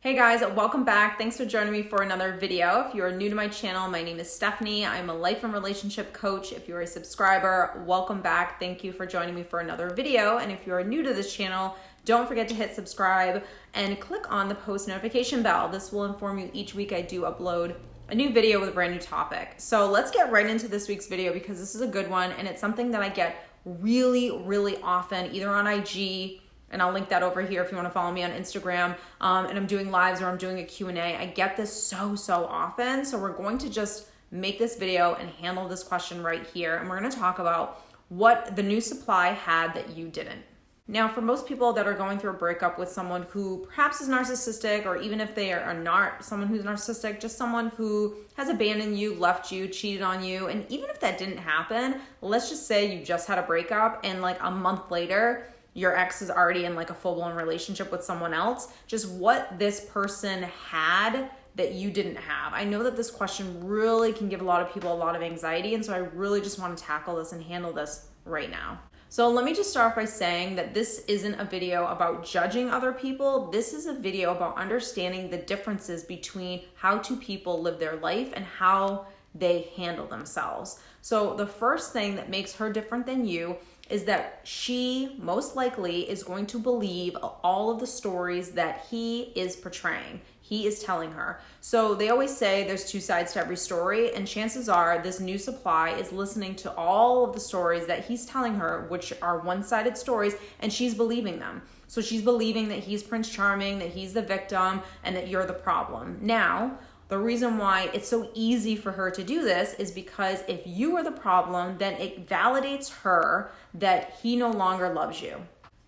Hey guys, welcome back. Thanks for joining me for another video. If you are new to my channel, my name is Stephanie. I'm a life and relationship coach. If you're a subscriber, welcome back. Thank you for joining me for another video. And if you are new to this channel, don't forget to hit subscribe and click on the post notification bell. This will inform you each week I do upload a new video with a brand new topic. So let's get right into this week's video because this is a good one and it's something that I get really often, either on IG, and I'll link that over here if you want to follow me on Instagram, and I'm doing lives or I'm doing a Q&A. I get this so often. So we're going to just make this video and handle this question right here. And we're going to talk about what the new supply had that you didn't. Now, for most people that are going through a breakup with someone who perhaps is narcissistic, or even if they are not someone who's narcissistic, just someone who has abandoned you, left you, cheated on you, and even if that didn't happen, let's just say you just had a breakup and like a month later, your ex is already in like a full-blown relationship with someone else, just what this person had that you didn't have. I know that this question really can give a lot of people a lot of anxiety, and so I really just want to tackle this and handle this right now. So let me just start off by saying that this isn't a video about judging other people. This is a video about understanding the differences between how two people live their life and how they handle themselves. So the first thing that makes her different than you is that she most likely is going to believe all of the stories that he is portraying. He is telling her. So they always say there's two sides to every story, and chances are this new supply is listening to all of the stories that he's telling her, which are one-sided stories, and she's believing them. So she's believing that he's Prince Charming, that he's the victim, and that you're the problem. Now, the reason why it's so easy for her to do this is because if you are the problem, then it validates her that he no longer loves you.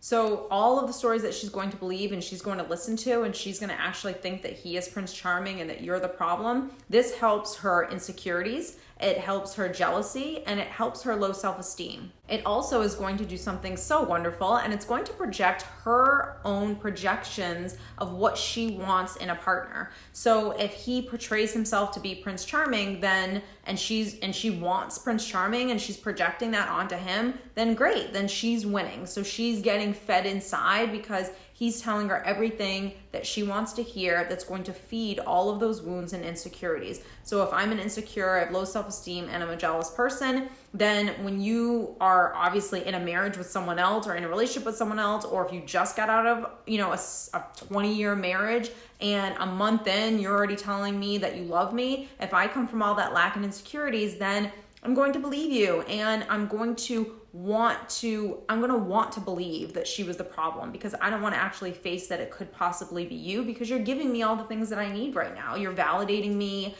So all of the stories that she's going to believe and she's going to listen to, and she's going to actually think that he is Prince Charming and that you're the problem, this helps her insecurities, it helps her jealousy, and it helps her low self-esteem. It also is going to do something so wonderful, and it's going to project her own projections of what she wants in a partner. So if he portrays himself to be Prince Charming, then and she wants Prince Charming and she's projecting that onto him, then great, then she's winning. So she's getting fed inside because he's telling her everything that she wants to hear that's going to feed all of those wounds and insecurities. So if I'm an insecure, I have low self-esteem, and I'm a jealous person, then when you are obviously in a marriage with someone else or in a relationship with someone else, or if you just got out of, a 20-year marriage and a month in, you're already telling me that you love me, if I come from all that lack and insecurities, then I'm going to believe you, and I'm going to want to believe that she was the problem, because I don't want to actually face that it could possibly be you, because you're giving me all the things that I need right now. You're validating me,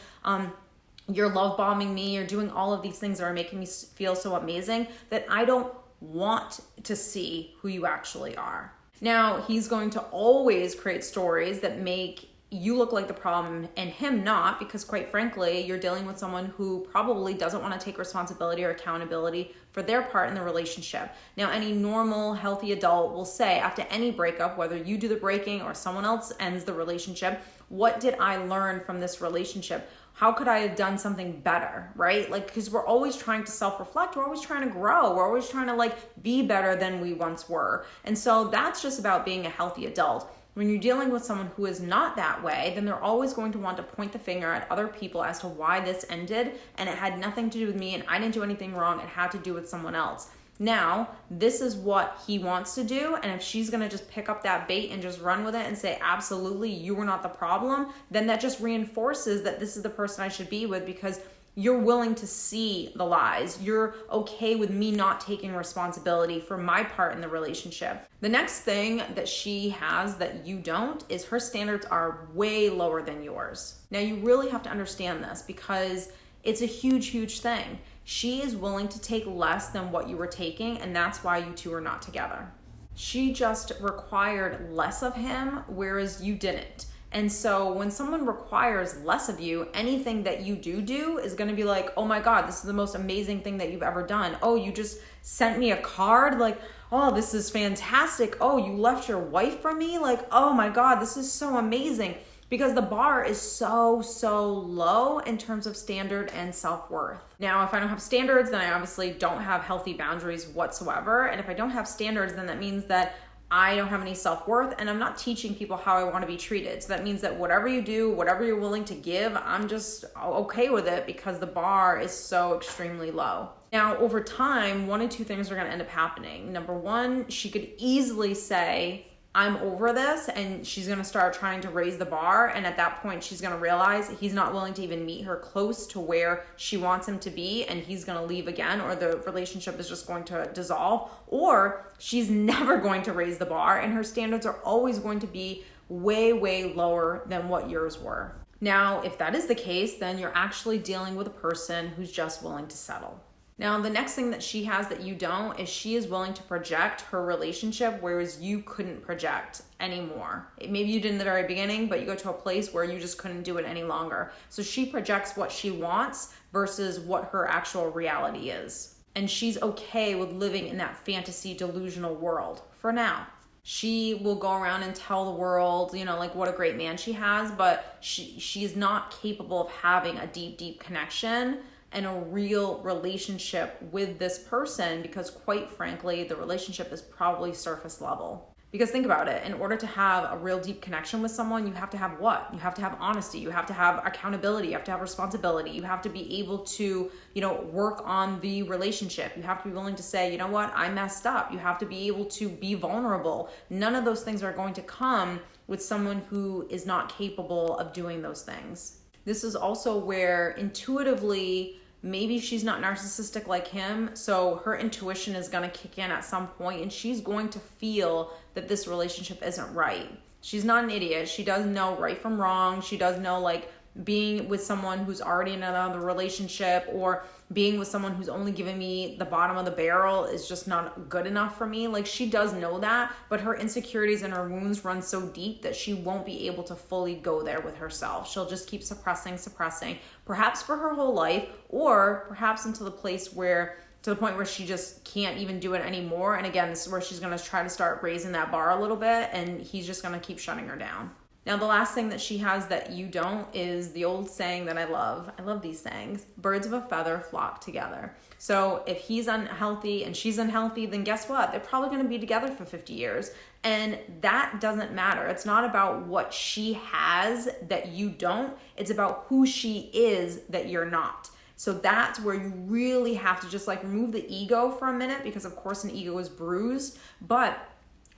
you're love bombing me, you're doing all of these things that are making me feel so amazing that I don't want to see who you actually are. Now, he's going to always create stories that make you look like the problem and him not, because quite frankly, you're dealing with someone who probably doesn't want to take responsibility or accountability for their part in the relationship. Now, any normal, healthy adult will say after any breakup, whether you do the breaking or someone else ends the relationship, what did I learn from this relationship? How could I have done something better, right? Because we're always trying to self-reflect. We're always trying to grow. We're always trying to be better than we once were. And so that's just about being a healthy adult. When you're dealing with someone who is not that way, then they're always going to want to point the finger at other people as to why this ended, and it had nothing to do with me, and I didn't do anything wrong. It had to do with someone else. Now, this is what he wants to do, and if she's going to just pick up that bait and just run with it and say, absolutely, you were not the problem, then that just reinforces that this is the person I should be with, because you're willing to see the lies. You're okay with me not taking responsibility for my part in the relationship. The next thing that she has that you don't is her standards are way lower than yours. Now, you really have to understand this because it's a huge thing. She is willing to take less than what you were taking, and that's why you two are not together. She just required less of him, whereas you didn't. And so when someone requires less of you, anything that you do is going to be like, oh my God, this is the most amazing thing that you've ever done. Oh, you just sent me a card? Oh, this is fantastic. Oh, you left your wife for me? Oh my God, this is so amazing. Because the bar is so low in terms of standard and self-worth. Now, if I don't have standards, then I obviously don't have healthy boundaries whatsoever. And if I don't have standards, then that means that I don't have any self-worth, and I'm not teaching people how I want to be treated. So that means that whatever you do, whatever you're willing to give, I'm just okay with it because the bar is so extremely low. Now, over time, one of two things are going to end up happening. Number one, she could easily say, I'm over this, and she's going to start trying to raise the bar. And at that point, she's going to realize he's not willing to even meet her close to where she wants him to be, and he's going to leave again, or the relationship is just going to dissolve. Or she's never going to raise the bar, and her standards are always going to be way, way lower than what yours were. Now, if that is the case, then you're actually dealing with a person who's just willing to settle. Now, the next thing that she has that you don't is she is willing to project her relationship, whereas you couldn't project anymore. Maybe you did in the very beginning, but you go to a place where you just couldn't do it any longer. So she projects what she wants versus what her actual reality is. And she's okay with living in that fantasy delusional world for now. She will go around and tell the world, like what a great man she has, but she's not capable of having a deep, deep connection and a real relationship with this person, because quite frankly, the relationship is probably surface level. Because think about it, in order to have a real deep connection with someone, you have to have what? You have to have honesty, you have to have accountability, you have to have responsibility, you have to be able to, work on the relationship. You have to be willing to say, you know what, I messed up. You have to be able to be vulnerable. None of those things are going to come with someone who is not capable of doing those things. This is also where intuitively, maybe she's not narcissistic like him, so her intuition is going to kick in at some point, and she's going to feel that this relationship isn't right. She's not an idiot. She does know right from wrong. She does know being with someone who's already in another relationship, or being with someone who's only giving me the bottom of the barrel is just not good enough for me. She does know that, but her insecurities and her wounds run so deep that she won't be able to fully go there with herself. She'll just keep suppressing, perhaps for her whole life, or perhaps to the point where she just can't even do it anymore. And again, this is where she's going to try to start raising that bar a little bit, and he's just going to keep shutting her down. Now, the last thing that she has that you don't is the old saying that I love. I love these sayings. Birds of a feather flock together. So if he's unhealthy and she's unhealthy, then guess what? They're probably going to be together for 50 years. And that doesn't matter. It's not about what she has that you don't. It's about who she is that you're not. So that's where you really have to just remove the ego for a minute, because of course an ego is bruised, but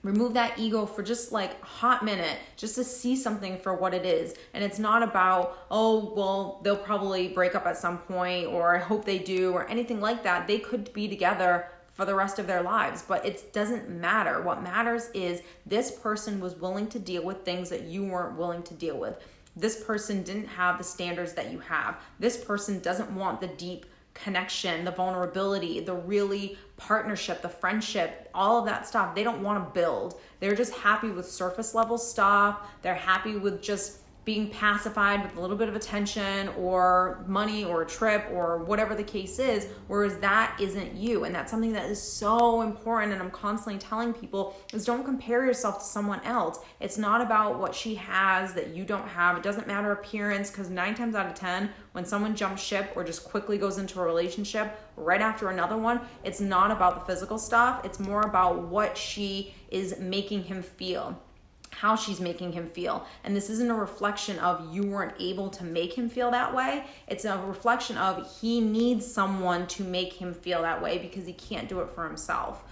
remove that ego for just a hot minute, just to see something for what it is. And it's not about, oh, well, they'll probably break up at some point, or I hope they do, or anything like that. They could be together for the rest of their lives, but it doesn't matter. What matters is this person was willing to deal with things that you weren't willing to deal with. This person didn't have the standards that you have. This person doesn't want the deep connection, the vulnerability, the really partnership, the friendship, all of that stuff. They don't want to build. They're just happy with surface level stuff. They're happy with just being pacified with a little bit of attention or money or a trip or whatever the case is, whereas that isn't you. And that's something that is so important, and I'm constantly telling people, is don't compare yourself to someone else. It's not about what she has that you don't have. It doesn't matter appearance, because 9 times out of 10, when someone jumps ship or just quickly goes into a relationship right after another one, it's not about the physical stuff. It's more about what she is making him feel, how she's making him feel. And this isn't a reflection of you weren't able to make him feel that way. It's a reflection of he needs someone to make him feel that way because he can't do it for himself.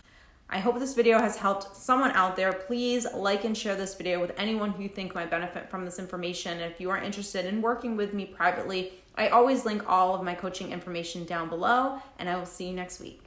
I hope this video has helped someone out there. Please like and share this video with anyone who you think might benefit from this information. And if you are interested in working with me privately, I always link all of my coaching information down below, and I will see you next week.